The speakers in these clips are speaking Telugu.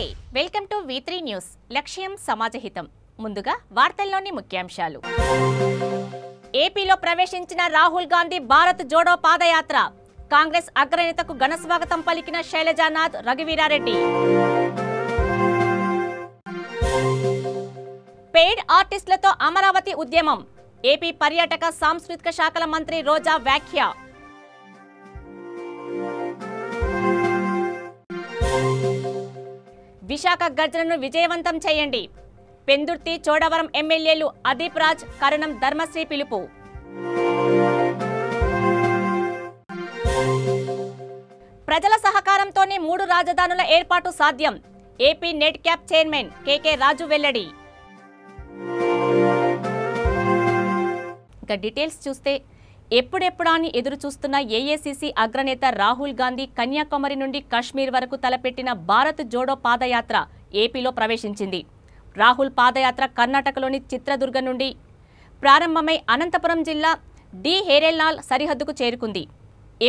నమస్తే వెల్కమ్ టు V3 న్యూస్ లక్ష్యం సమాజహితం ముందుగా వార్తల్లోని ముఖ్యాంశాలు ఏపీలో ప్రవేశించిన రాహుల్ గాంధీ భారత్ జోడో పాదయాత్ర కాంగ్రెస్ అగ్రనేతకు ఘన స్వాగతం పలికిన శైలజానాథ్ రఘువీరారెడ్డి పెయిడ్ ఆర్టిస్టులతో అమరావతి ఉద్యమం ఏపీ పర్యాటక సాంస్కృతిక శాఖల మంత్రి రోజా వ్యాఖ్య విశాఖ గర్జనను విజయవంతం చేయండి పెందుర్తి చోడవరం ఎమ్మెల్యేలు అదీప్ రాజ్ కరణం ధర్మశ్రీ పిలుపు ప్రజల సహకారంతోనే 3 రాజధానుల ఏర్పాటు సాధ్యం ఏపీ నెట్ క్యాప్ చైర్మన్ కేకే రాజు వెల్లడి ఇక డీటెయిల్స్ చూస్తే ఎప్పుడెప్పుడా అని ఎదురు చూస్తున్న ఏఐసీసీ అగ్రనేత రాహుల్ గాంధీ కన్యాకుమారి నుండి కాశ్మీర్ వరకు తలపెట్టిన భారత్ జోడో పాదయాత్ర ఏపీలో ప్రవేశించింది. రాహుల్ పాదయాత్ర కర్ణాటకలోని చిత్రదుర్గ నుండి ప్రారంభమై అనంతపురం జిల్లా డి హేరెల్నాల్ సరిహద్దుకు చేరుకుంది.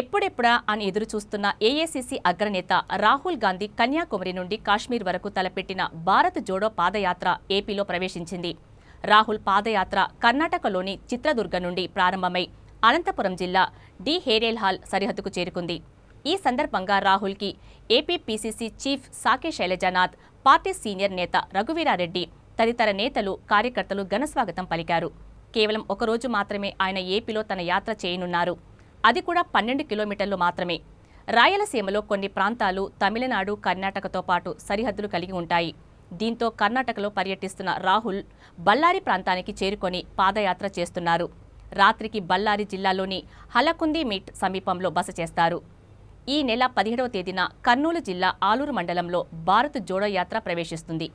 ఎప్పుడెప్పుడా అని ఎదురు చూస్తున్న ఏఐసీసీ అగ్రనేత రాహుల్ గాంధీ కన్యాకుమారి నుండి కాశ్మీర్ వరకు తలపెట్టిన భారత్ జోడో పాదయాత్ర ఏపీలో ప్రవేశించింది. రాహుల్ పాదయాత్ర కర్ణాటకలోని చిత్రదుర్గ నుండి ప్రారంభమై అనంతపురం జిల్లా డి హేరెల్నాల్ సరిహద్దుకు చేరుకుంది. ఈ సందర్భంగా రాహుల్కి ఏపీ పీసీసీ చీఫ్ సాకే శైలజానాథ్, పార్టీ సీనియర్ నేత రఘువీరారెడ్డి తదితర నేతలు, కార్యకర్తలు ఘనస్వాగతం పలికారు. కేవలం ఒకరోజు మాత్రమే ఆయన ఏపీలో తన యాత్ర చేయనున్నారు. అది కూడా 12 కిలోమీటర్లు మాత్రమే. రాయలసీమలో కొన్ని ప్రాంతాలు తమిళనాడు, కర్ణాటకతో పాటు సరిహద్దులు కలిగి ఉంటాయి. దీంతో కర్ణాటకలో పర్యటిస్తున్న రాహుల్ బళ్ళారి ప్రాంతానికి చేరుకొని పాదయాత్ర చేస్తున్నారు. రాత్రికి బళ్ళారి జిల్లాలోని హలకుంది మీట్ సమీపంలో బస చేస్తారు. ఈ నెల 17వ తేదీన కర్నూలు జిల్లా ఆలూరు మండలంలో భారత్ జోడో యాత్ర ప్రవేశిస్తుంది.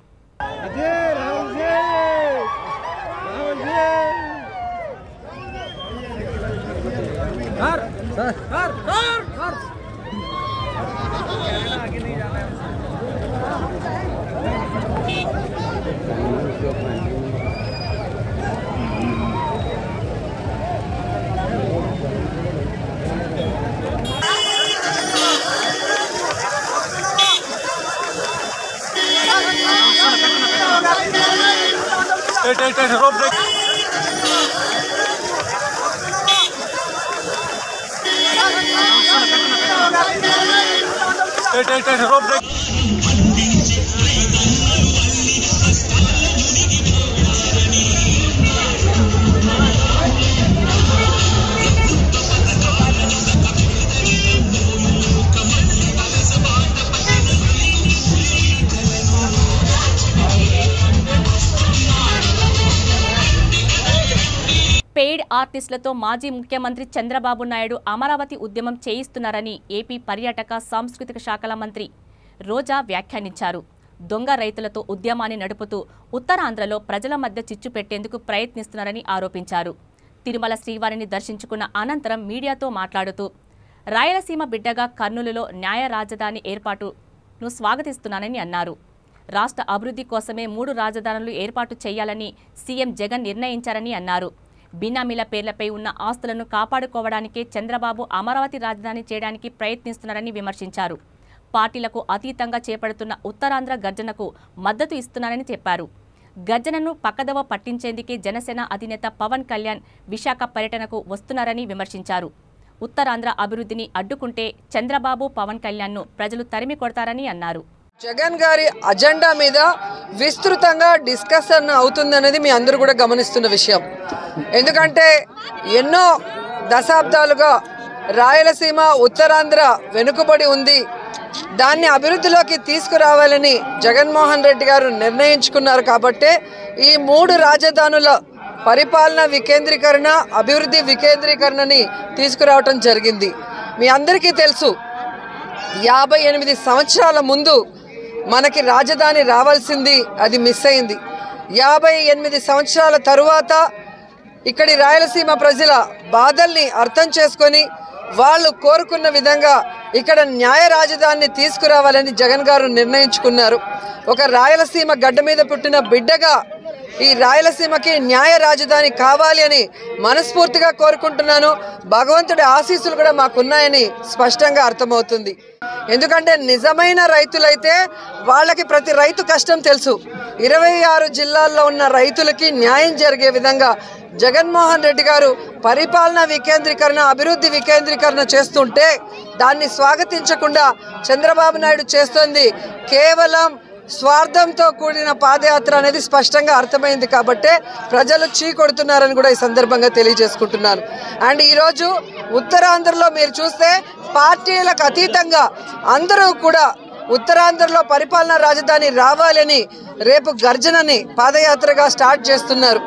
పెయిడ్ ఆర్టిస్టులతో మాజీ ముఖ్యమంత్రి చంద్రబాబు నాయుడు అమరావతి ఉద్యమం చేయిస్తున్నారని ఏపీ పర్యాటక సాంస్కృతిక శాఖల మంత్రి రోజా వ్యాఖ్యానించారు. దొంగ రైతులతో ఉద్యమాన్ని నడుపుతూ ఉత్తరాంధ్రలో ప్రజల మధ్య చిచ్చు పెట్టేందుకు ప్రయత్నిస్తున్నారని ఆరోపించారు. తిరుమల శ్రీవారిని దర్శించుకున్న అనంతరం మీడియాతో మాట్లాడుతూ రాయలసీమ బిడ్డగా కర్నూలులో న్యాయ రాజధాని ఏర్పాటును స్వాగతిస్తున్నానని అన్నారు. రాష్ట్ర అభివృద్ధి కోసమే 3 రాజధానులు ఏర్పాటు చేయాలని సీఎం జగన్ నిర్ణయించారని అన్నారు. బినామీల పేర్లపై ఉన్న ఆస్తులను కాపాడుకోవడానికే చంద్రబాబు అమరావతి రాజధాని చేయడానికి ప్రయత్నిస్తున్నారని విమర్శించారు. పార్టీలకు అతీతంగా చేపడుతున్న ఉత్తరాంధ్ర గర్జనకు మద్దతు ఇస్తున్నారని చెప్పారు. గర్జనను పక్కదవ పట్టించేందుకే జనసేన అధినేత పవన్ కళ్యాణ్ విశాఖ పర్యటనకు వస్తున్నారని విమర్శించారు. ఉత్తరాంధ్ర అభివృద్ధిని అడ్డుకుంటే చంద్రబాబు, పవన్ కళ్యాణ్ను ప్రజలు తరిమి కొడతారని అన్నారు. జగన్ గారి అజెండా మీద విస్తృతంగా డిస్కషన్ అవుతుందనేది మీ అందరూ కూడా గమనిస్తున్న విషయం. ఎందుకంటే ఎన్నో దశాబ్దాలుగా రాయలసీమ, ఉత్తరాంధ్ర వెనుకబడి ఉంది. దాన్ని అభివృద్ధిలోకి తీసుకురావాలని జగన్మోహన్ రెడ్డి గారు నిర్ణయించుకున్నారు. కాబట్టే ఈ 3 రాజధానుల పరిపాలన వికేంద్రీకరణ, అభివృద్ధి వికేంద్రీకరణని తీసుకురావటం జరిగింది. మీ అందరికీ తెలుసు, 58 సంవత్సరాల ముందు మనకి రాజధాని రావాల్సింది, అది మిస్ అయింది. 58 సంవత్సరాల తరువాత ఇక్కడి రాయలసీమ ప్రజల బాధల్ని అర్థం చేసుకొని వాళ్ళు కోరుకున్న విధంగా ఇక్కడ న్యాయ రాజధానిని తీసుకురావాలని జగన్ గారు నిర్ణయించుకున్నారు. ఒక రాయలసీమ గడ్డ మీద పుట్టిన బిడ్డగా ఈ రాయలసీమకి న్యాయ రాజధాని కావాలి అని మనస్ఫూర్తిగా కోరుకుంటున్నాను. భగవంతుడి ఆశీస్సులు కూడా మాకున్నాయని స్పష్టంగా అర్థమవుతుంది. ఎందుకంటే నిజమైన రైతులైతే వాళ్ళకి ప్రతి రైతు కష్టం తెలుసు. 26 జిల్లాల్లో ఉన్న రైతులకి న్యాయం జరిగే విధంగా జగన్మోహన్ రెడ్డి గారు పరిపాలన వికేంద్రీకరణ, అభివృద్ధి వికేంద్రీకరణ చేస్తుంటే దాన్ని స్వాగతించకుండా చంద్రబాబు నాయుడు చేస్తుంది కేవలం స్వార్థంతో కూడిన పాదయాత్ర అనేది స్పష్టంగా అర్థమైంది. కాబట్టే ప్రజలు చీకొడుతున్నారని కూడా ఈ సందర్భంగా తెలియజేసుకుంటున్నాను. అండ్ ఈరోజు ఉత్తరాంధ్రలో మీరు చూస్తే పార్టీలకు అతీతంగా అందరూ కూడా ఉత్తరాంధ్రలో పరిపాలనా రాజధాని రావాలని రేపు గర్జనని పాదయాత్రగా స్టార్ట్ చేస్తున్నారు.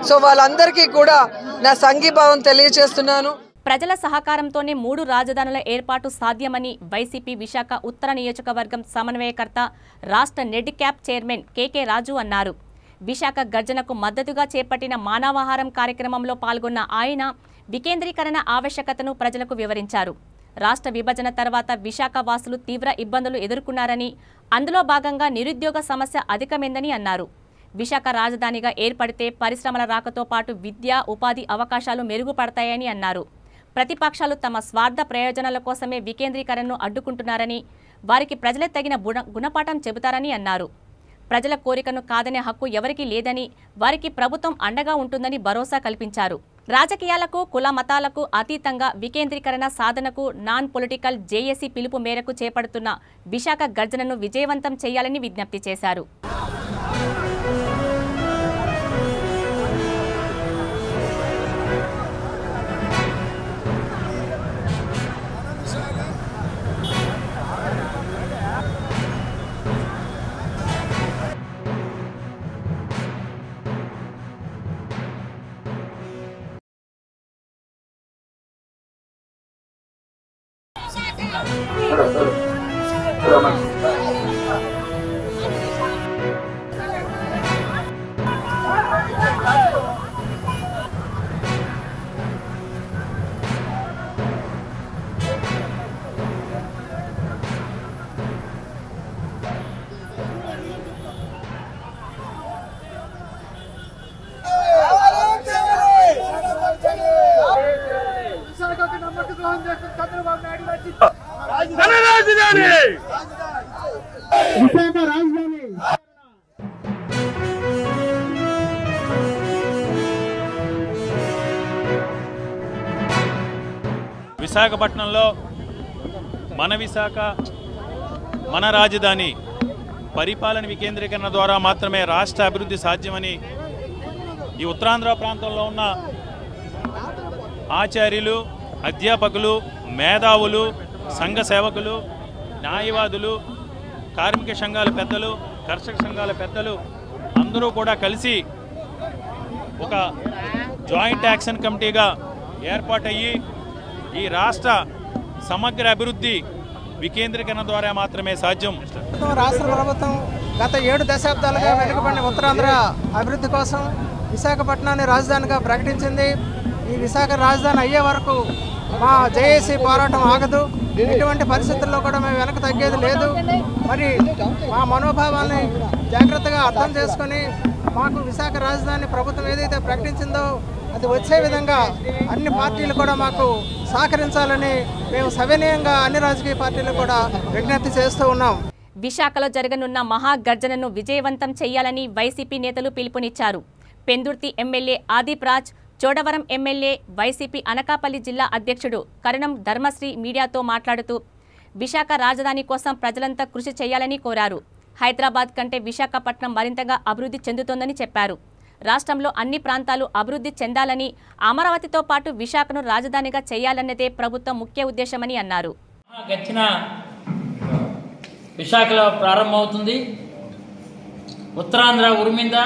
సో వాళ్ళందరికీ కూడా నా సంఘీభావం తెలియజేస్తున్నాను. ప్రజల సహకారంతోనే 3 రాజధానుల ఏర్పాటు సాధ్యమని వైసీపీ విశాఖ ఉత్తర నియోజకవర్గం సమన్వయకర్త, రాష్ట్ర నెడ్ క్యాప్ చైర్మన్ కేకే రాజు అన్నారు. విశాఖ గర్జనకు మద్దతుగా చేపట్టిన మానవాహారం కార్యక్రమంలో పాల్గొన్న ఆయన వికేంద్రీకరణ ఆవశ్యకతను ప్రజలకు వివరించారు. రాష్ట్ర విభజన తర్వాత విశాఖ వాసులు తీవ్ర ఇబ్బందులు ఎదుర్కొన్నారని, అందులో భాగంగా నిరుద్యోగ సమస్య అధికమైందని అన్నారు. విశాఖ రాజధానిగా ఏర్పడితే పరిశ్రమల రాకతో పాటు విద్య, ఉపాధి అవకాశాలు మెరుగుపడతాయని అన్నారు. ప్రతిపక్షాలు తమ స్వార్థ ప్రయోజనాల కోసమే వికేంద్రీకరణను అడ్డుకుంటున్నారని, వారికి ప్రజలే తగిన గుణపాఠం చెబుతారని అన్నారు. ప్రజల కోరికను కాదనే హక్కు ఎవరికీ లేదని, వారికి ప్రభుత్వం అండగా ఉంటుందని భరోసా కల్పించారు. రాజకీయాలకు, కుల మతాలకు అతీతంగా వికేంద్రీకరణ సాధనకు నాన్ పొలిటికల్ జేఏసీ పిలుపు మేరకు చేపడుతున్న విశాఖ గర్జనను విజయవంతం చేయాలని విజ్ఞప్తి చేశారు. విశాఖపట్నంలో మన విశాఖ, మన రాజధాని పరిపాలన వికేంద్రీకరణ ద్వారా మాత్రమే రాష్ట్ర అభివృద్ధి సాధ్యమని ఈ ఉత్తరాంధ్ర ప్రాంతంలో ఉన్న ఆచార్యులు, అధ్యాపకులు, మేధావులు, సంఘ సేవకులు, న్యాయవాదులు, కార్మిక సంఘాల పెద్దలు, కర్షక సంఘాల పెద్దలు అందరూ కూడా కలిసి ఒక జాయింట్ యాక్షన్ కమిటీగా ఏర్పాటయ్యి ఈ రాష్ట్ర సమగ్ర అభివృద్ధి వికేంద్రీకరణ ద్వారా మాత్రమే సాధ్యం. రాష్ట్ర ప్రభుత్వం గత 7 దశాబ్దాలుగా వెనుకబడిన ఉత్తరాంధ్ర అభివృద్ధి కోసం విశాఖపట్నాన్ని రాజధానిగా ప్రకటించింది. ఈ విశాఖ రాజధాని అయ్యే వరకు మా జేఏసీ పోరాటం ఆగదు. ఎటువంటి పరిస్థితుల్లో కూడా మేము వెనక్కి తగ్గేది లేదు. మరి మా మనోభావాల్ని జాగ్రత్తగా అర్థం చేసుకొని మాకు విశాఖ రాజధాని ప్రభుత్వం ఏదైతే ప్రకటించిందో అది వచ్చే విధంగా అన్ని పార్టీలు కూడా మాకు సహకరించాలని మేము సవినయంగా అన్ని రాజకీయ పార్టీలు కూడా విజ్ఞప్తి చేస్తూ ఉన్నాం. విశాఖలో జరగనున్న మహాగర్జనను విజయవంతం చేయాలని వైసీపీ నేతలు పిలుపునిచ్చారు. పెందుర్తి ఎమ్మెల్యే ఆదిప్ రాజ్, చోడవరం ఎమ్మెల్యే, వైసీపీ అనకాపల్లి జిల్లా అధ్యక్షుడు కరణం ధర్మశ్రీ మీడియాతో మాట్లాడుతూ విశాఖ రాజధాని కోసం ప్రజలంతా కృషి చేయాలని కోరారు. హైదరాబాద్ కంటే విశాఖపట్నం మరింతగా అభివృద్ధి చెందుతోందని చెప్పారు. రాష్ట్రంలో అన్ని ప్రాంతాలు అభివృద్ధి చెందాలని, అమరావతితో పాటు విశాఖను రాజధానిగా చేయాలన్నదే ప్రభుత్వం ముఖ్య ఉద్దేశమని అన్నారు. గర్జన విశాఖలో ప్రారంభమవుతుంది. ఉత్తరాంధ్ర ఉరిమిందా,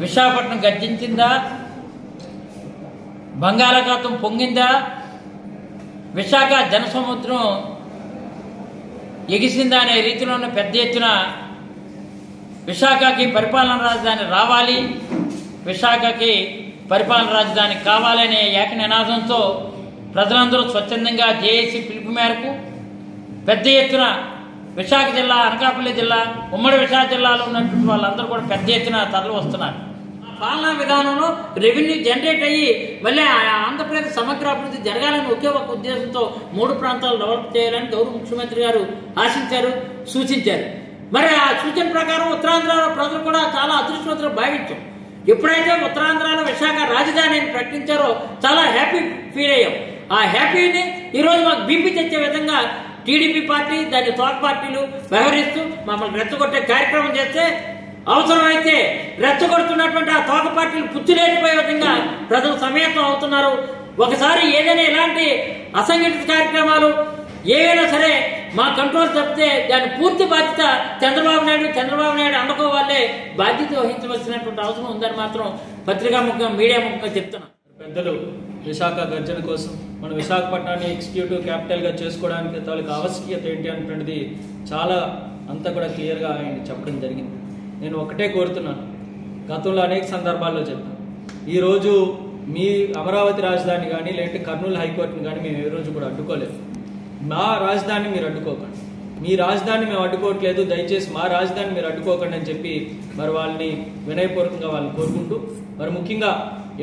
విశాఖపట్నం గర్జించిందా, బంగాళాఖాతం పొంగిందా, విశాఖ జనసముద్రం ఎగిసిందా అనే రీతిలోనే పెద్ద ఎత్తున విశాఖకి పరిపాలనా రాజధాని రావాలి, విశాఖకి పరిపాలనా రాజధాని కావాలనే ఏక నినాదంతో ప్రజలందరూ స్వచ్ఛందంగా జేఏసీ పిలుపు మేరకు పెద్ద ఎత్తున విశాఖ జిల్లా, అనకాపల్లి జిల్లా, ఉమ్మడి విశాఖ జిల్లాలో ఉన్నటువంటి వాళ్ళందరూ కూడా పెద్ద ఎత్తున తరలి వస్తున్నారు. పాలనా విధానంలో రెవెన్యూ జనరేట్ అయ్యి మళ్ళీ ఆంధ్రప్రదేశ్ సమగ్ర అభివృద్ధి జరగాలని ఒకే ఒక ఉద్దేశంతో 3 ప్రాంతాలు డెవలప్ చేయాలని గౌరవ ముఖ్యమంత్రి గారు ఆశించారు, సూచించారు. మరి ఆ సూచన ప్రకారం ఉత్తరాంధ్రలో ప్రజలు కూడా చాలా అదృష్టవంతులు భావించాం. ఎప్పుడైతే ఉత్తరాంధ్రలో విశాఖ రాజధానిని ప్రకటించారో చాలా హ్యాపీ ఫీల్ అయ్యాం. ఆ హ్యాపీని ఈరోజు మాకు బీపీ తెచ్చే విధంగా టీడీపీ పార్టీ, దాని తోట పార్టీలు వ్యవహరిస్తూ మమ్మల్ని రెచ్చగొట్టే కార్యక్రమం చేస్తే, అవసరమైతే రెచ్చగొడుతున్నటువంటి ఆ తోక పార్టీలు పుచ్చులేకపోయే విధంగా ప్రజలు సమేతం అవుతున్నారు. ఒకసారి ఏదైనా ఇలాంటి అసంఘటిత కార్యక్రమాలు ఏవైనా సరే మా కంట్రోల్ తప్పితే దాని పూర్తి బాధ్యత చంద్రబాబు నాయుడు అందుకోవాలే బాధ్యత వహించవలసినటువంటి అవసరం ఉందని మాత్రం పత్రికా ముఖంగా, మీడియా ముఖంగా చెప్తున్నాం. పెద్దలు విశాఖ గర్జన కోసం మన విశాఖపట్నాన్ని ఎగ్జిక్యూటివ్ క్యాపిటల్గా చేసుకోవడానికి తాలూకు ఆవశ్యకత ఏంటి అనేటువంటిది చాలా అంతా కూడా క్లియర్గా ఆయన చెప్పడం జరిగింది. నేను ఒకటే కోరుతున్నాను, గతంలో అనేక సందర్భాల్లో చెప్పాను, ఈరోజు మీ అమరావతి రాజధాని కానీ లేదంటే కర్నూలు హైకోర్టుని కానీ మేము ఏ రోజు కూడా అడ్డుకోలేదు. మా రాజధాని మీరు అడ్డుకోకండి, మీ రాజధాని మేము అడ్డుకోవట్లేదు, దయచేసి మా రాజధాని మీరు అడ్డుకోకండి అని చెప్పి మరి వాళ్ళని వినయపూర్వకంగా వాళ్ళని కోరుకుంటూ, మరి ముఖ్యంగా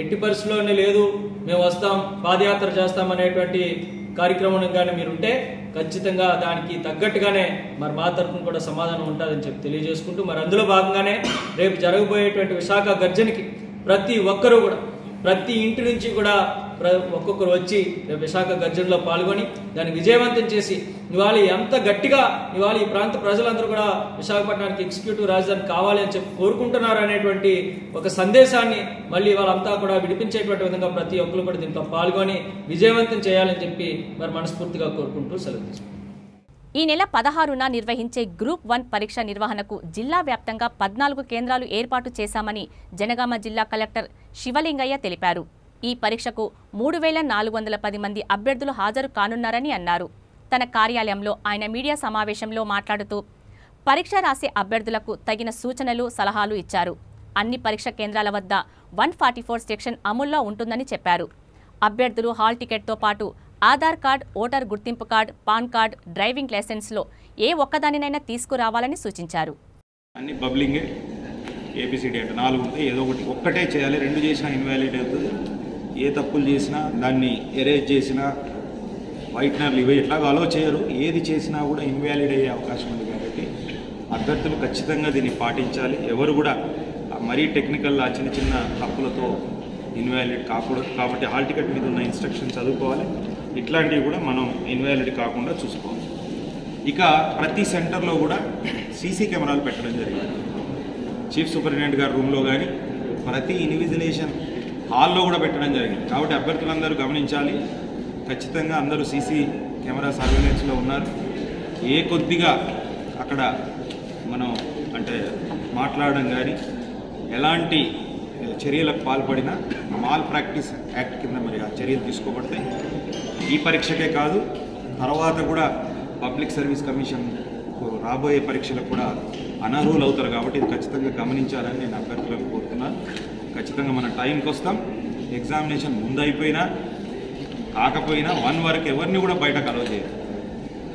ఎట్టి పరిస్థితుల్లోనే లేదు మేము వస్తాం, పాదయాత్ర చేస్తాం అనేటువంటి కార్యక్రమం కానీ మీరుంటే ఖచ్చితంగా దానికి తగ్గట్టుగానే మరి మా తరఫున కూడా సమాధానం ఉంటుందని చెప్పి తెలియజేసుకుంటూ, మరి అందులో భాగంగానే రేపు జరగబోయేటువంటి విశాఖ గర్జనకి ప్రతి ఒక్కరూ కూడా ప్రతి ఇంటి నుంచి కూడా ఒక్కొక్కరు వచ్చి విశాఖ గర్జనలో పాల్గొని దాన్ని విజయవంతం చేసి ఇవాళ ఎంత గట్టిగా ఇవాళ ఈ ప్రాంత ప్రజలందరూ కూడా విశాఖపట్నానికి ఎగ్జిక్యూటివ్ రాజధాని కావాలి అని చెప్పి కోరుకుంటున్నారు అనేటువంటి ఒక సందేశాన్ని మళ్ళీ వాళ్ళంతా కూడా విడిపించేటువంటి విధంగా ప్రతి ఒక్కరు కూడా దీంట్లో పాల్గొని విజయవంతం చేయాలని చెప్పి మరి మనస్ఫూర్తిగా కోరుకుంటూ సెలవు తీసుకుంటాం. ఈ నెల 16న నిర్వహించే గ్రూప్ 1 పరీక్ష నిర్వహణకు జిల్లా వ్యాప్తంగా 14 కేంద్రాలు ఏర్పాటు చేశామని జనగామ జిల్లా కలెక్టర్ శివలింగయ్య తెలిపారు. ఈ పరీక్షకు 3410 మంది అభ్యర్థులు హాజరు కానున్నారని అన్నారు. తన కార్యాలయంలో ఆయన మీడియా సమావేశంలో మాట్లాడుతూ పరీక్ష రాసే అభ్యర్థులకు తగిన సూచనలు, సలహాలు ఇచ్చారు. అన్ని పరీక్ష కేంద్రాల వద్ద 144 సెక్షన్ అమల్లో ఉంటుందని చెప్పారు. అభ్యర్థులు హాల్ టికెట్తో పాటు ఆధార్ కార్డ్, ఓటర్ గుర్తింపు కార్డ్, పాన్ కార్డ్, డ్రైవింగ్ లైసెన్స్లో ఏ ఒక్కదానినైనా తీసుకురావాలని సూచించారు. అన్ని బబ్లింగే, ఏబిసిడి అంటే 4 ఉంటాయి, ఏదో ఒక్కటే చేయాలి. 2 చేసినా ఇన్వాలిడ్ అవుతుంది. ఏ తప్పులు చేసినా దాన్ని ఎరేజ్ చేసినా వైట్నర్లు ఇవి ఎట్లాగో అలో చేయరు. ఏది చేసినా కూడా ఇన్వాలిడ్ అయ్యే అవకాశం ఉంది కాబట్టి అభ్యర్థులు ఖచ్చితంగా దీన్ని పాటించాలి. ఎవరు కూడా మరీ టెక్నికల్ చిన్న చిన్న తప్పులతో ఇన్వాలిడ్ కాకూడదు. కాబట్టి హాల్ టికెట్ మీద ఉన్న ఇన్స్ట్రక్షన్ చదువుకోవాలి. ఇట్లాంటివి కూడా మనం ఇన్వాలిడ్ కాకుండా చూసుకోవాలి. ఇక ప్రతి సెంటర్లో కూడా సీసీ కెమెరాలు పెట్టడం జరిగింది. చీఫ్ సూపరింటెండెంట్ గారి రూమ్లో కానీ ప్రతి ఇన్విజిలేషన్ హాల్లో కూడా పెట్టడం జరిగింది. కాబట్టి అభ్యర్థులందరూ గమనించాలి. ఖచ్చితంగా అందరూ సీసీ కెమెరా సర్వేలెన్స్లో ఉన్నారు. ఏ కొద్దిగా అక్కడ మనం అంటే మాట్లాడడం కానీ ఎలాంటి చర్యలకు పాల్పడినా మాల్ ప్రాక్టీస్ యాక్ట్ కింద మరి ఆ చర్యలు తీసుకోబడతాయి. ఈ పరీక్షకే కాదు, తర్వాత కూడా పబ్లిక్ సర్వీస్ కమిషన్ రాబోయే పరీక్షలకు కూడా అనర్హులు అవుతారు. కాబట్టి ఇది ఖచ్చితంగా గమనించాలని నేను అభ్యర్థులకు కోరుతున్నాను. ఖచ్చితంగా మన టైంకి వస్తాం. ఎగ్జామినేషన్ ముందు అయిపోయినా కాకపోయినా 1 వరకు ఎవరిని కూడా బయటకు అలౌ చేయరు.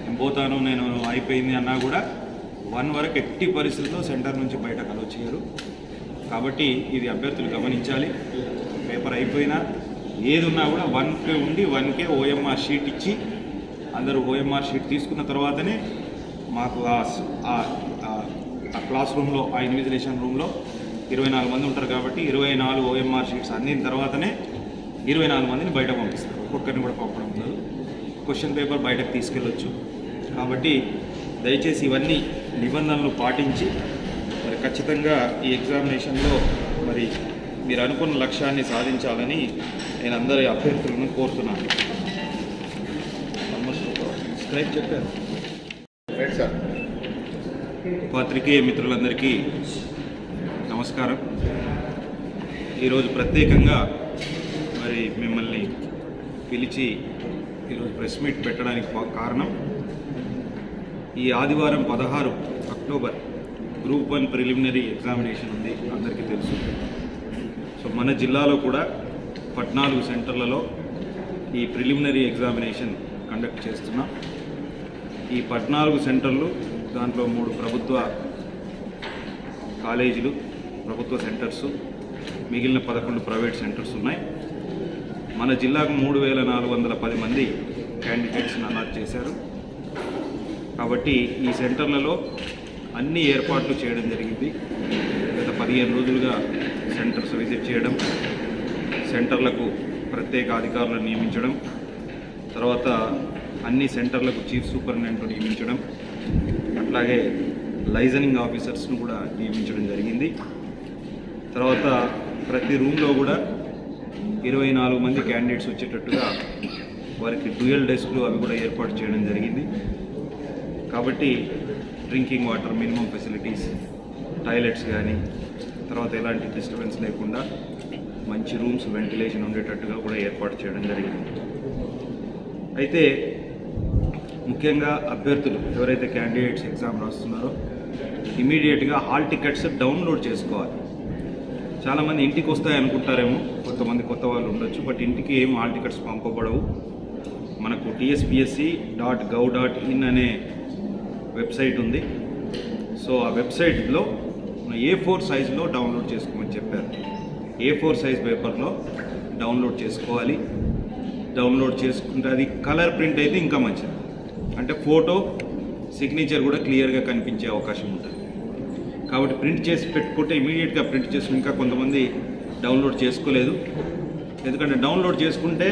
నేను పోతాను, నేను అయిపోయింది అన్నా కూడా 1 వరకు ఎట్టి పరిస్థితుల్లో సెంటర్ నుంచి బయటకు అలౌ చేయరు. కాబట్టి ఇది అభ్యర్థులు గమనించాలి. పేపర్ అయిపోయినా ఏది ఉన్నా కూడా 1కే ఉండి 1కే ఓఎంఆర్ షీట్ ఇచ్చి అందరూ ఓఎంఆర్ షీట్ తీసుకున్న తర్వాతనే మాకు ఆ క్లాస్ రూమ్లో ఆ ఇన్విజిలేషన్ రూమ్లో 24 మంది ఉంటారు. కాబట్టి 24 ఓఎంఆర్ షీట్స్ అందిన తర్వాతనే 24 మందిని బయట పంపిస్తారు. ఒక్కొక్కరిని కూడా పంపడం ఉండదు. క్వశ్చన్ పేపర్ బయటకు తీసుకెళ్ళొచ్చు. కాబట్టి దయచేసి ఇవన్నీ నిబంధనలు పాటించి మరి ఖచ్చితంగా ఈ ఎగ్జామినేషన్లో మరి మీరు అనుకున్న లక్ష్యాన్ని సాధించాలని నేను అందరి అభ్యర్థులను కోరుతున్నాను. స్క్రైబ్ చెప్పారు. పాత్రికేయ మిత్రులందరికీ నమస్కారం. ఈరోజు ప్రత్యేకంగా మరి మిమ్మల్ని పిలిచి ఈరోజు ప్రెస్ మీట్ పెట్టడానికి కారణం, ఈ ఆదివారం 16 అక్టోబర్ గ్రూప్ 1 ప్రిలిమినరీ ఎగ్జామినేషన్ ఉంది, అందరికీ తెలుసు. సో మన జిల్లాలో కూడా 14 సెంటర్లలో ఈ ప్రిలిమినరీ ఎగ్జామినేషన్ కండక్ట్ చేస్తున్నాం. ఈ 14 సెంటర్లు దాంట్లో 3 ప్రభుత్వ కాలేజీలు, ప్రభుత్వ సెంటర్స్, మిగిలిన 11 ప్రైవేట్ సెంటర్స్ ఉన్నాయి. మన జిల్లాకు 3410 మంది క్యాండిడేట్స్ని అలాట్ చేశారు. కాబట్టి ఈ సెంటర్లలో అన్ని ఏర్పాట్లు చేయడం జరిగింది. గత 15 రోజులుగా సెంటర్స్ విజిట్ చేయడం, సెంటర్లకు ప్రత్యేక అధికారులను నియమించడం, తర్వాత అన్ని సెంటర్లకు చీఫ్ సూపరింటెండెంట్ నియమించడం, అట్లాగే లైజనింగ్ ఆఫీసర్స్ను కూడా నియమించడం జరిగింది. తర్వాత ప్రతి రూమ్లో కూడా 24 మంది క్యాండిడేట్స్ వచ్చేటట్టుగా వారికి డ్యూయల్ డెస్క్లు అవి కూడా ఏర్పాటు చేయడం జరిగింది. కాబట్టి drinking water, minimum facilities, toilets కానీ, తర్వాత ఎలాంటి డిస్టర్బెన్స్ లేకుండా మంచి రూమ్స్, వెంటిలేషన్ ఉండేటట్టుగా కూడా ఏర్పాటు చేయడం జరిగింది. అయితే ముఖ్యంగా అభ్యర్థులు ఎవరైతే క్యాండిడేట్స్ ఎగ్జామ్ రాస్తున్నారో ఇమీడియట్గా హాల్ టికెట్స్ డౌన్లోడ్ చేసుకోవాలి. చాలామంది ఇంటికి వస్తాయి అనుకుంటారేమో, కొంతమంది కొత్త వాళ్ళు ఉండొచ్చు, బట్ ఇంటికి ఏం హాల్ టికెట్స్ పంపబడవు. మనకు tspsc.gov.in అనే వెబ్సైట్ ఉంది. సో ఆ వెబ్సైట్లో A4 సైజులో డౌన్లోడ్ చేసుకోమని చెప్పారు. A4 సైజ్ పేపర్లో డౌన్లోడ్ చేసుకోవాలి. డౌన్లోడ్ చేసుకుంటే అది కలర్ ప్రింట్ అయితే ఇంకా మంచిది, అంటే ఫోటో సిగ్నేచర్ కూడా క్లియర్గా కనిపించే అవకాశం ఉంటుంది. కాబట్టి ప్రింట్ చేసి పెట్టుకుంటే ఇమీడియట్గా ప్రింట్ చేసి, ఇంకా కొంతమంది డౌన్లోడ్ చేసుకోలేదు. ఎందుకంటే డౌన్లోడ్ చేసుకుంటే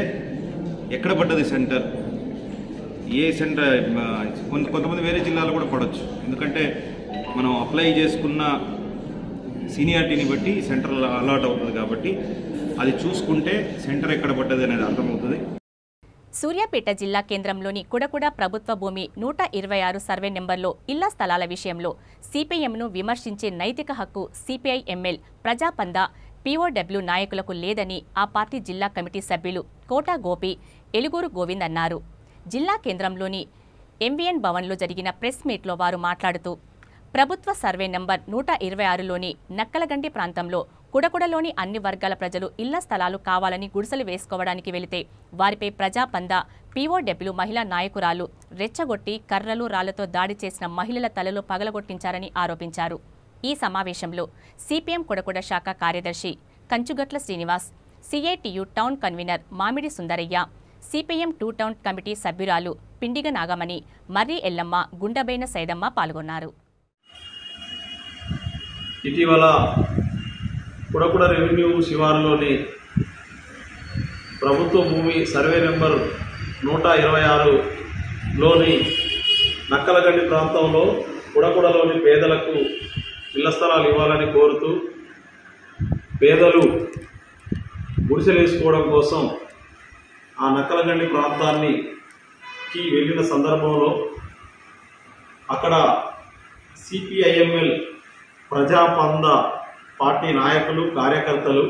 ఎక్కడ పడ్డది సెంటర్, ఏ సెంటర్, కొంతమంది వేరే జిల్లాలో కూడా పడవచ్చు. ఎందుకంటే మనం అప్లై చేసుకున్న సీనియారిటీని బట్టి సెంటర్ అలాట్ అవుతుంది. కాబట్టి అది చూసుకుంటే సెంటర్ ఎక్కడ పడ్డది అనేది అర్థమవుతుంది. సూర్యాపేట జిల్లా కేంద్రంలోని కుడకుడ ప్రభుత్వ భూమి 126 సర్వే నెంబర్లో ఇళ్ల స్థలాల విషయంలో సిపిఎంను విమర్శించే నైతిక హక్కు సిపిఐ ఎంఎల్ ప్రజాపంద పిఓడబ్ల్యూ నాయకులకు లేదని ఆ పార్టీ జిల్లా కమిటీ సభ్యులు కోటా గోపి, ఎలుగూరు గోవింద్ అన్నారు. జిల్లా కేంద్రంలోని ఎంవిఎన్ భవన్లో జరిగిన ప్రెస్ మీట్లో వారు మాట్లాడుతూ, ప్రభుత్వ సర్వే నంబర్ 126లోని నక్కలగండి ప్రాంతంలో కుడకుడలోని అన్ని వర్గాల ప్రజలు ఇళ్ల స్థలాలు కావాలని గుడిసెలు వేసుకోవడానికి వెళితే వారిపై ప్రజాపంద పిఓడబ్ల్యూ మహిళా నాయకురాలు రెచ్చగొట్టి కర్రలు, రాళ్లతో దాడి చేసిన మహిళల తలలు పగలగొట్టించారని ఆరోపించారు. ఈ సమావేశంలో సిపిఎం కుడకుడ శాఖ కార్యదర్శి కంచుగట్ల శ్రీనివాస్, సిఐటియు టౌన్ కన్వీనర్ మామిడి సుందరయ్య, సిపిఎం 2 టౌన్ కమిటీ సభ్యురాలు పిండిగ నాగమణి, మర్రి ఎల్లమ్మ, గుండబైన సైదమ్మ పాల్గొన్నారు. ఇటీవల కుడకుడ రెవెన్యూ శివారులోని ప్రభుత్వ భూమి సర్వే నెంబర్ 126లోని నక్కలగండి ప్రాంతంలో కుడకుడలోని పేదలకు ఇళ్ల స్థలాలు ఇవ్వాలని కోరుతూ పేదలు గుడిసెలు వేసుకోవడం కోసం ఆ నక్కలగండి ప్రాంతానికి వెళ్ళిన సందర్భంలో అక్కడ సిపిఐఎంఎల్ ప్రజాపంద పార్టీ నాయకులు, కార్యకర్తలు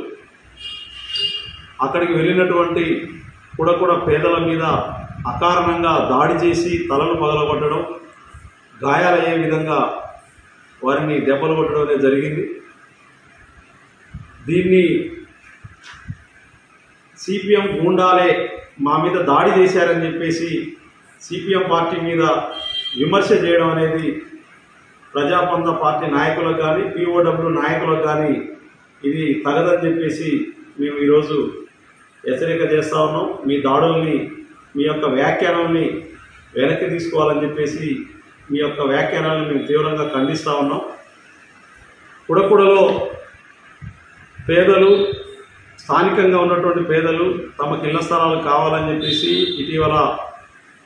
అక్కడికి వెళ్ళినటువంటి కుడకుడ పేదల మీద అకారణంగా దాడి చేసి తలలు పగలగొట్టడం, గాయాలయ్యే విధంగా వారిని దెబ్బలు కొట్టడం అనేది జరిగింది. దీన్ని సిపిఎం గూండాలే మా మీద దాడి చేశారని చెప్పేసి సిపిఎం పార్టీ మీద విమర్శ చేయడం అనేది ప్రజాపంద పార్టీ నాయకులకు కానీ, పిఓడబ్ల్యూ నాయకులకు కానీ ఇది తగదని చెప్పేసి మేము ఈరోజు హెచ్చరిక చేస్తూ ఉన్నాం. మీ దాడుల్ని, మీ యొక్క వ్యాఖ్యానాలని వెనక్కి తీసుకోవాలని చెప్పేసి మీ యొక్క వ్యాఖ్యానాలను మేము తీవ్రంగా ఖండిస్తూ ఉన్నాం. కుడకుడలో పేదలు, స్థానికంగా ఉన్నటువంటి పేదలు తమకు ఇళ్ల స్థలాలు కావాలని చెప్పేసి ఇటీవల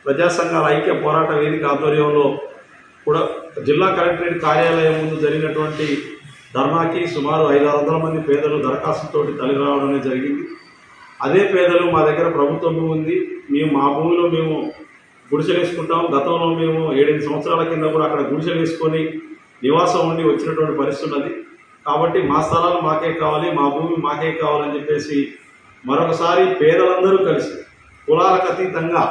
ప్రజా సంఘాల ఐక్య పోరాట వేదిక ఆధ్వర్యంలో కూడా జిల్లా కలెక్టరేట్ కార్యాలయం ముందు జరిగినటువంటి ధర్నాకి సుమారు 500-600 మంది పేదలు దరఖాస్తుతోటి తరలి రావడం జరిగింది. అదే పేదలు మా దగ్గర ప్రభుత్వ భూమి ఉంది, మేము మా భూమిలో మేము గుడిసెలు వేసుకుంటాం, గతంలో మేము 7-8 సంవత్సరాల కింద కూడా అక్కడ గుడిసెలు వేసుకొని నివాసం ఉండి వచ్చినటువంటి పరిస్థితి ఉన్నది. కాబట్టి మా స్థలాలు మాకే కావాలి, మా భూమి మాకే కావాలని చెప్పేసి మరొకసారి పేదలందరూ కలిసి కులాలకు అతీతంగా,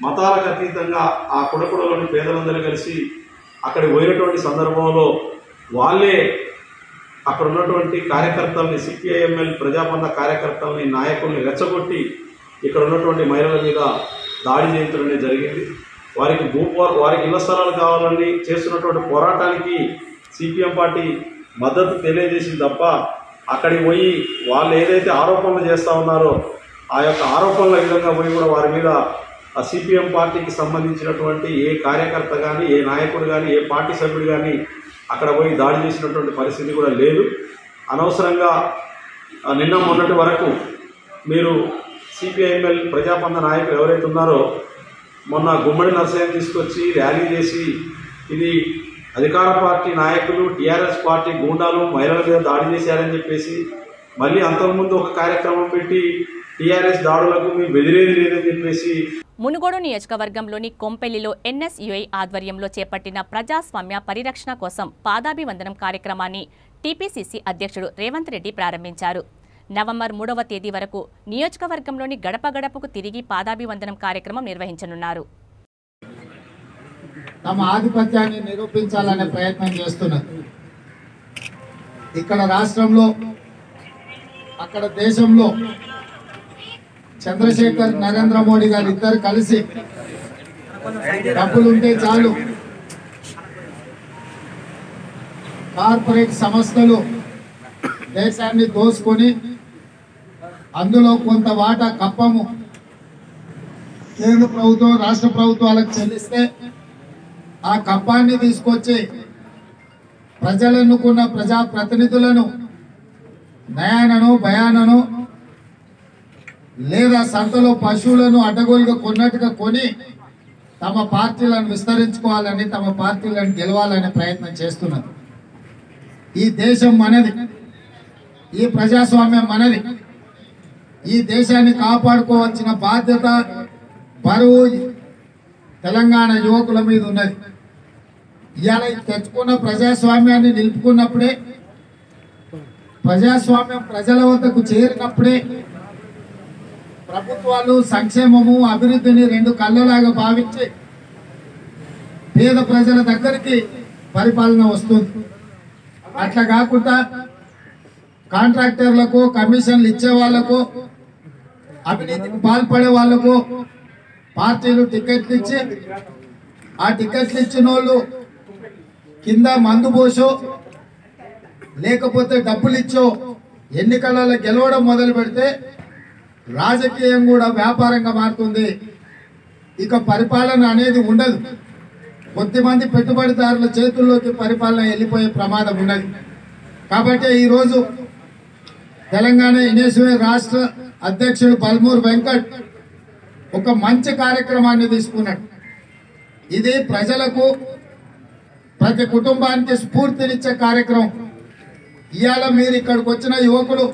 మతాలకు అతీతంగా ఆ కుడకుడలోని పేదలందరూ కలిసి అక్కడికి పోయినటువంటి సందర్భంలో వాళ్ళే అక్కడ ఉన్నటువంటి కార్యకర్తల్ని, సిపిఐఎంఎల్ ప్రజాపంద కార్యకర్తల్ని, నాయకుల్ని రెచ్చగొట్టి ఇక్కడ ఉన్నటువంటి మహిళల మీద దాడి చేయించడం జరిగింది. వారికి ఇళ్ల స్థలాలు కావాలని చేస్తున్నటువంటి పోరాటానికి సిపిఎం పార్టీ మద్దతు తెలియజేసింది తప్ప అక్కడికి పోయి వాళ్ళు ఏదైతే ఆరోపణలు చేస్తూ ఉన్నారో ఆ యొక్క ఆరోపణల విధంగా పోయి కూడా వారి మీద ఆ సిపిఎం పార్టీకి సంబంధించినటువంటి ఏ కార్యకర్త కానీ ఏ నాయకుడు కానీ ఏ పార్టీ సభ్యుడు కానీ అక్కడ పోయి దాడి చేసినటువంటి పరిస్థితి కూడా లేదు. అనవసరంగా నిన్న మొన్నటి వరకు మీరు సిపిఐఎంఎల్ ప్రజాపంద నాయకులు ఎవరైతే ఉన్నారో మొన్న గుమ్మడి నరసయ్యని తీసుకొచ్చి ర్యాలీ చేసి ఇది అధికార పార్టీ నాయకులు టీఆర్ఎస్ పార్టీ గూండాలు మహిళల మీద దాడి చేశారని చెప్పేసి మళ్ళీ అంతకుముందు ఒక కార్యక్రమం పెట్టి టీఆర్ఎస్ దాడులకు మీరు బెదిరేది లేదని చెప్పేసి మునుగోడు నియోజకవర్గంలోని కొంపెల్లిలో ఎన్ఎస్యుఐ ఆధ్వర్యంలో చేపట్టిన ప్రజాస్వామ్య పరిరక్షణ కోసం పాదాభివందనం కార్యక్రమాన్ని టీపీసీసీ అధ్యక్షుడు రేవంత్ రెడ్డి ప్రారంభించారు. నవంబర్ 3వ తేదీ వరకు నియోజకవర్గంలోని గడప గడపకు తిరిగి పాదాభివందనం కార్యక్రమం నిర్వహించనున్నారు. తమ ఆధిపత్యాన్ని నిరూపించాలనే ప్రయత్నం చేస్తున్నారు. ఇక్కడ రాష్ట్రంలో అక్కడ దేశంలో చంద్రశేఖర్ నరేంద్ర మోడీ గారు ఇద్దరు కలిసి డబ్బులుంటే చాలు కార్పొరేట్ సంస్థలు దేశాన్ని దోసుకొని అందులో కొంత వాటా కప్పము కేంద్ర ప్రభుత్వం రాష్ట్ర ప్రభుత్వాలకు చెల్లిస్తే ఆ కప్పాన్ని తీసుకొచ్చి ప్రజలెన్నుకున్న ప్రజాప్రతినిధులను నయానను భయానను లేదా సంతలో పశువులను అడ్డగోలుగా కొన్నట్టుగా కొని తమ పార్టీలను విస్తరించుకోవాలని తమ పార్టీలను గెలవాలనే ప్రయత్నం చేస్తున్నారు. ఈ దేశం మనది, ఈ ప్రజాస్వామ్యం మనది. ఈ దేశాన్ని కాపాడుకోవాల్సిన బాధ్యత బరువు తెలంగాణ యువకుల మీద ఉన్నది. ఇవాళ తెచ్చుకున్న ప్రజాస్వామ్యాన్ని నిలుపుకున్నప్పుడే, ప్రజాస్వామ్యం ప్రజల వద్దకు చేరినప్పుడే ప్రభుత్వాలు సంక్షేమము అభివృద్ధిని రెండు కళ్ళలాగా భావించి పేద ప్రజల దగ్గరికి పరిపాలన వస్తుంది. అట్లా కాకుండా కాంట్రాక్టర్లకు కమిషన్లు ఇచ్చే వాళ్లకు అవినీతికి పాల్పడే వాళ్లకు పార్టీలు టికెట్లు ఇచ్చి ఆ టికెట్లు ఇచ్చిన వాళ్ళు కింద మందు పోసో లేకపోతే డబ్బులు ఇచ్చో ఎన్నికలలో గెలవడం మొదలు పెడితే రాజకీయం కూడా వ్యాపారంగా మారుతుంది. ఇక పరిపాలన అనేది ఉండదు. కొద్దిమంది పెట్టుబడిదారుల చేతుల్లోకి పరిపాలన వెళ్ళిపోయే ప్రమాదం ఉన్నది. కాబట్టి ఈరోజు తెలంగాణ ఎన్ఎస్యుఐ రాష్ట్ర అధ్యక్షుడు బల్మూర్ వెంకట్ ఒక మంచి కార్యక్రమాన్ని తీసుకున్నాడు. ఇది ప్రజలకు ప్రతి కుటుంబానికి స్ఫూర్తినిచ్చే కార్యక్రమం. ఇవాళ మీరు ఇక్కడికి వచ్చిన యువకులు,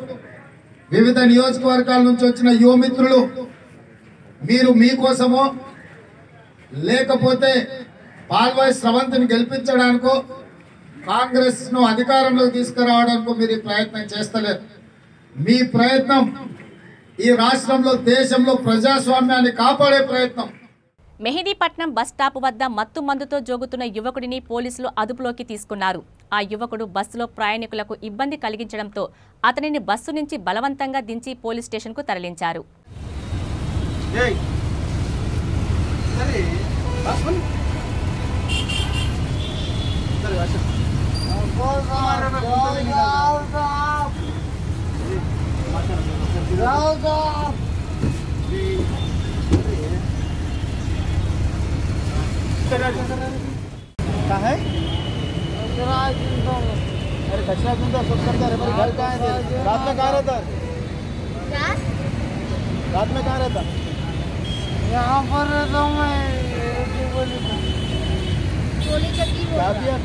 వివిధ నియోజకవర్గాల నుంచి వచ్చిన యువమిత్రులు, మీరు మీకోసమో లేకపోతే పాల్వాయి స్రవంతిని గెలిపించడానికో కాంగ్రెస్ను అధికారంలోకి తీసుకురావడానికో మీరు ఈ ప్రయత్నం చేస్తలేరు. మీ ప్రయత్నం ఈ రాష్ట్రంలో దేశంలో ప్రజాస్వామ్యాన్ని కాపాడే ప్రయత్నం. మెహిదీపట్నం బస్ స్టాప్ వద్ద మత్తు మందుతో జోగుతున్న యువకుడిని పోలీసులు అదుపులోకి తీసుకున్నారు. ఆ యువకుడు బస్సులో ప్రయాణికులకు ఇబ్బంది కలిగించడంతో అతనిని బస్సు నుంచి బలవంతంగా దించి పోలీస్ స్టేషన్కు తరలించారు. क्या है? अरे कचरा क्यों तो सब करता है। घर कहाँ है? रात में कहाँ रहता? रात में कहाँ रहता? यहाँ पर रहता हूँ मैं। क्या पिया?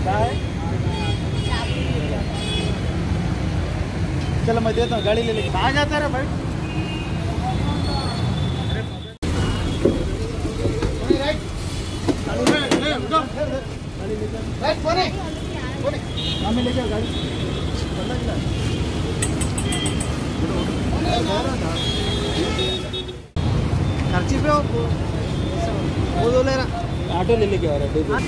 क्या है? चलो मैं देता हूँ, गाड़ी ले लेके। कहाँ जाता है भाई? खर्ची पे वो दो ले रहा ऑटो ले लेके आ रहा है।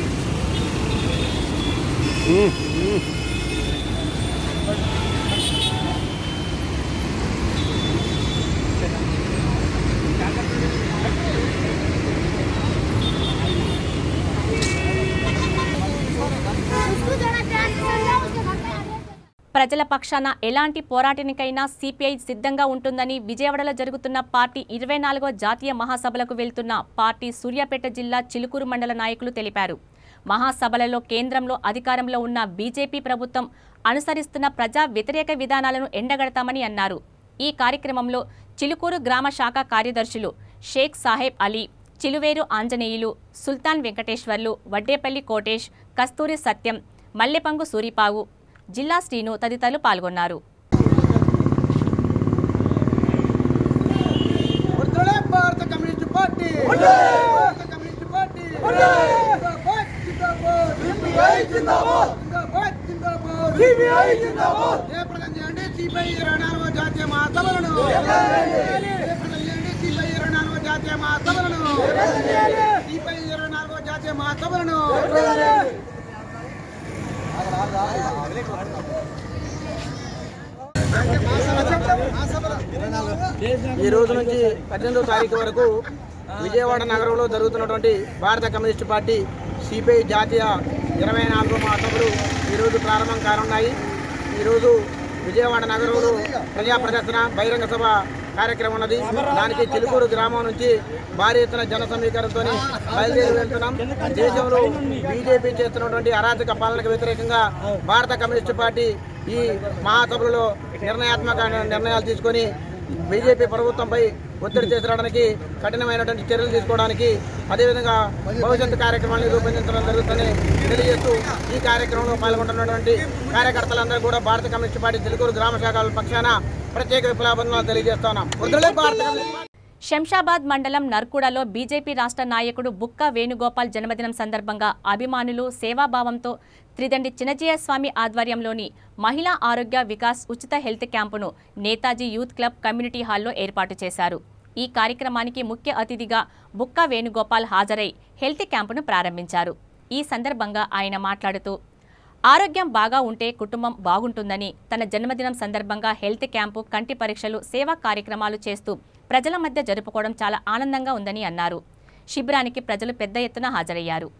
ప్రజల పక్షాన ఎలాంటి పోరాటానికైనా సిపిఐ సిద్ధంగా ఉంటుందని విజయవాడలో జరుగుతున్న పార్టీ 24వ జాతీయ మహాసభలకు వెళ్తున్న పార్టీ సూర్యాపేట జిల్లా చిలుకూరు మండల నాయకులు తెలిపారు. మహాసభలలో కేంద్రంలో అధికారంలో ఉన్న బీజేపీ ప్రభుత్వం అనుసరిస్తున్న ప్రజా వ్యతిరేక విధానాలను ఎండగడతామని అన్నారు. ఈ కార్యక్రమంలో చిలుకూరు గ్రామ శాఖ కార్యదర్శులు షేక్ సాహెబ్ అలీ, చిలువేరు ఆంజనేయులు, సుల్తాన్ వెంకటేశ్వర్లు, వడ్డేపల్లి కోటేష్, కస్తూరి సత్యం, మల్లెపంగు సూరిపాగు, జిల్లా శ్రీను తదితరులు పాల్గొన్నారు. ఈ రోజు నుంచి 18వ తారీఖు వరకు విజయవాడ నగరంలో జరుగుతున్నటువంటి భారత కమ్యూనిస్టు పార్టీ సిపిఐ జాతీయ 24వ మహాసభలు ఈరోజు ప్రారంభం కానున్నాయి. ఈరోజు విజయవాడ నగరంలో ప్రజా ప్రదర్శన బహిరంగ సభ కార్యక్రమం ఉన్నది. దానికి చిలుకూరు గ్రామం నుంచి భారీ ఎత్తున జన సమీకరణతో బయలుదేరి వెళ్తున్నాం. దేశంలో బీజేపీ చేస్తున్నటువంటి అరాచక పాలనకు వ్యతిరేకంగా భారత కమ్యూనిస్టు పార్టీ ఈ మహాసభలలో నిర్ణయాత్మక నిర్ణయాలు తీసుకొని బీజేపీ ప్రభుత్వంపై ఒత్తిడి తీసుకురావడానికి కఠినమైనటువంటి చర్యలు తీసుకోవడానికి అదేవిధంగా భవిష్యత్తు కార్యక్రమాన్ని రూపొందించడం జరుగుతుందని తెలియజేస్తూ ఈ కార్యక్రమంలో పాల్గొంటున్నటువంటి కార్యకర్తలందరూ కూడా భారత కమ్యూనిస్టు పార్టీ చిలుకూరు గ్రామ శాఖల పక్షాన ప్రత్యేక విప్లవాభివందనాలు తెలియజేస్తున్నాం. శంషాబాద్ మండలం నర్కుడలో బీజేపీ రాష్ట్ర నాయకుడు బుక్క వేణుగోపాల్ జన్మదినం సందర్భంగా అభిమానులు సేవాభావంతో త్రిదండి చిన్నజీయ స్వామి ఆధ్వర్యంలోని మహిళా ఆరోగ్య వికాస్ ఉచిత హెల్త్ క్యాంపును నేతాజీ యూత్ క్లబ్ కమ్యూనిటీ హాల్లో ఏర్పాటు చేశారు. ఈ కార్యక్రమానికి ముఖ్య అతిథిగా బుక్క వేణుగోపాల్ హాజరై హెల్త్ క్యాంపును ప్రారంభించారు. ఈ సందర్భంగా ఆయన మాట్లాడుతూ ఆరోగ్యం బాగా ఉంటే కుటుంబం బాగుంటుందని, తన జన్మదినం సందర్భంగా హెల్త్ క్యాంపు, కంటి పరీక్షలు, సేవా కార్యక్రమాలు చేస్తూ ప్రజల మధ్య జరుపుకోవడం చాలా ఆనందంగా ఉందని అన్నారు. శిబిరానికి ప్రజలు పెద్ద ఎత్తున హాజరయ్యారు.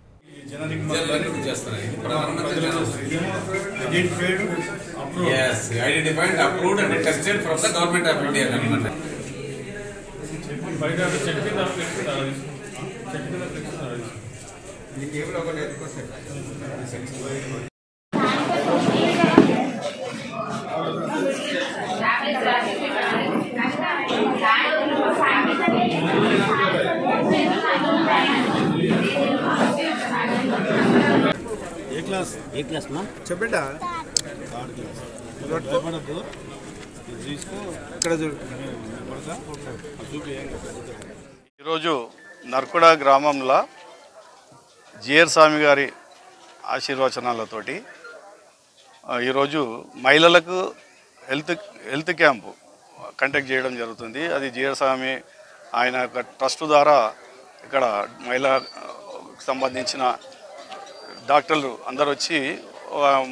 ఏ క్లాస్ మా చెప్పండా ఈరోజు నర్కుడ గ్రామంలో జిఆర్ స్వామి గారి ఆశీర్వచనాలతోటి ఈరోజు మహిళలకు హెల్త్ క్యాంపు కండక్ట్ చేయడం జరుగుతుంది. అది జిఆర్ స్వామి ఆయన యొక్క ట్రస్ట్ ద్వారా ఇక్కడ మహిళలకు సంబంధించిన డాక్టర్లు అందరూ వచ్చి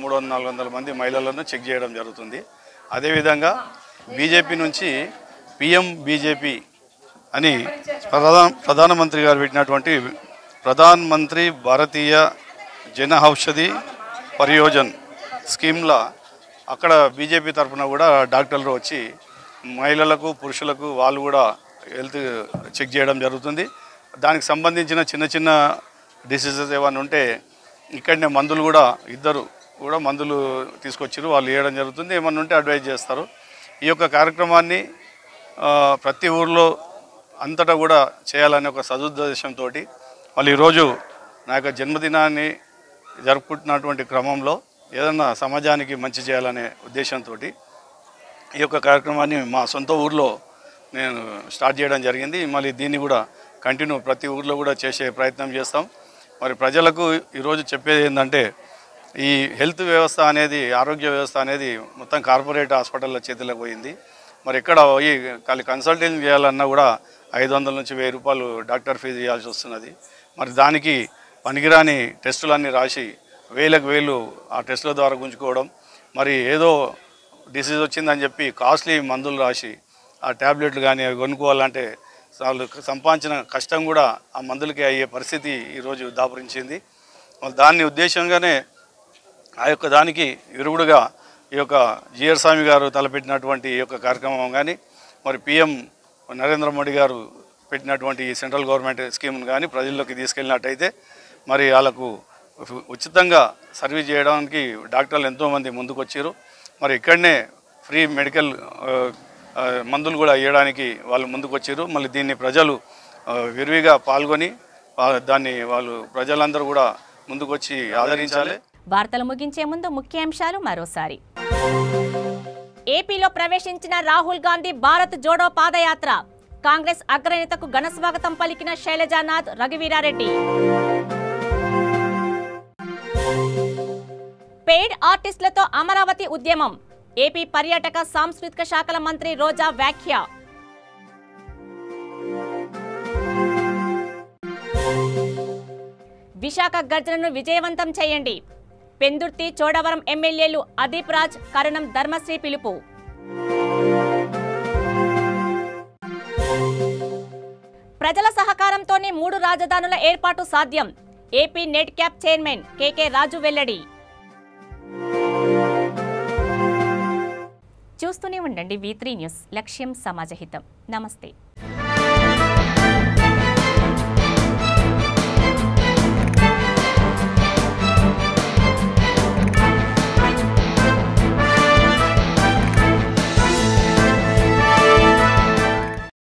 300-400 మంది మహిళలను చెక్ చేయడం జరుగుతుంది. అదేవిధంగా బీజేపీ నుంచి పిఎం బీజేపీ అని ప్రధానమంత్రి గారు పెట్టినటువంటి ప్రధాన్ మంత్రి భారతీయ జన ఔషధి పరియోజన్ స్కీమ్లో అక్కడ బీజేపీ తరఫున కూడా డాక్టర్లు వచ్చి మహిళలకు పురుషులకు వాళ్ళు కూడా హెల్త్ చెక్ చేయడం జరుగుతుంది. దానికి సంబంధించిన చిన్న డిసీజెస్ ఏమైనా ఉంటే ఇక్కడనే మందులు కూడా ఇద్దరు కూడా మందులు తీసుకొచ్చారు, వాళ్ళు ఇవ్వడం జరుగుతుంది. ఏమన్నా ఉంటే అడ్వైజ్ చేస్తారు. ఈ యొక్క కార్యక్రమాన్ని ప్రతి ఊర్లో అంతటా కూడా చేయాలనే ఒక సదుద్దేశంతో వాళ్ళు ఈరోజు నా యొక్క జన్మదినాన్ని జరుపుకుంటున్నటువంటి క్రమంలో ఏదన్నా సమాజానికి మంచి చేయాలనే ఉద్దేశంతో ఈ యొక్క కార్యక్రమాన్ని మా సొంత ఊర్లో నేను స్టార్ట్ చేయడం జరిగింది. మళ్ళీ దీన్ని కూడా కంటిన్యూ ప్రతి ఊర్లో కూడా చేసే ప్రయత్నం చేస్తాం. మరి ప్రజలకు ఈరోజు చెప్పేది ఏంటంటే ఈ హెల్త్ వ్యవస్థ అనేది, ఆరోగ్య వ్యవస్థ అనేది మొత్తం కార్పొరేట్ హాస్పిటల్ల చేతిలోకి పోయింది. మరి ఎక్కడ పోయి కన్సల్టేషన్ చేయాలన్నా కూడా 500 నుంచి 1000 రూపాయలు డాక్టర్ ఫీజు ఇవ్వాల్సి వస్తున్నది. మరి దానికి పనికిరాని టెస్టులన్నీ రాసి వేలకు వేలు ఆ టెస్టుల ద్వారా గుంజుకోవడం, మరి ఏదో డిసీజ్ వచ్చిందని చెప్పి కాస్ట్లీ మందులు రాసి ఆ ట్యాబ్లెట్లు కానీ అవి కొనుక్కోవాలంటే వాళ్ళు సంపాదించిన కష్టం కూడా ఆ మందులకి అయ్యే పరిస్థితి ఈరోజు దాపురించింది. దాన్ని ఉద్దేశంగానే ఆ యొక్క దానికి విరుగుడుగా ఈ యొక్క జిఆర్ స్వామి గారు తలపెట్టినటువంటి ఈ యొక్క కార్యక్రమం కానీ మరి పిఎం నరేంద్ర మోడీ గారు పెట్టినటువంటి ఈ సెంట్రల్ గవర్నమెంట్ స్కీమ్ను కానీ ప్రజల్లోకి తీసుకెళ్ళినట్టయితే మరి వాళ్ళకు ఉచితంగా సర్వీస్ చేయడానికి డాక్టర్లు ఎంతోమంది ముందుకు వచ్చారు. మరి ఇక్కడనే ఫ్రీ మెడికల్ మందులు కూడా ఇవ్వడానికి వాళ్ళు ముందుకు వచ్చారు. మళ్ళీ దీన్ని ప్రజలు విరివిగా పాల్గొని దాన్ని వాళ్ళు ప్రజలందరూ కూడా ముందుకు వచ్చి ఆదరించాలి. వార్తలు ముగించే ముందు ముఖ్యాంశాలు మరోసారి. ఏపీలో ప్రవేశించిన రాహుల్ గాంధీ భారత్ జోడో పాదయాత్ర. కాంగ్రెస్ అగ్రనేతకు ఘన స్వాగతం పలికిన శైలజానాథ్, రఘువీరారెడ్డి. పెయిడ్ ఆర్టిస్టులతో అమరావతి ఉద్యమం. ఏపీ పర్యాటక సాంస్కృతిక శాఖల మంత్రి రోజా వ్యాఖ్య. విశాఖ గర్జనను విజయవంతం చేయండి. పెందుర్తి, చోడవరం ఎమ్మెల్యేలు అదీప్ రాజ్, కరణం ధర్మశ్రీ పిలుపు. ప్రజల సహకారంతోనే 3 రాజధానుల ఏర్పాటు సాధ్యం. ఏపీ నెట్ క్యాప్ చైర్మన్ కేకే రాజు వెల్లడి. చూస్తూనే ఉండండి V3 న్యూస్. లక్ష్యం సమాజహితం. నమస్తే.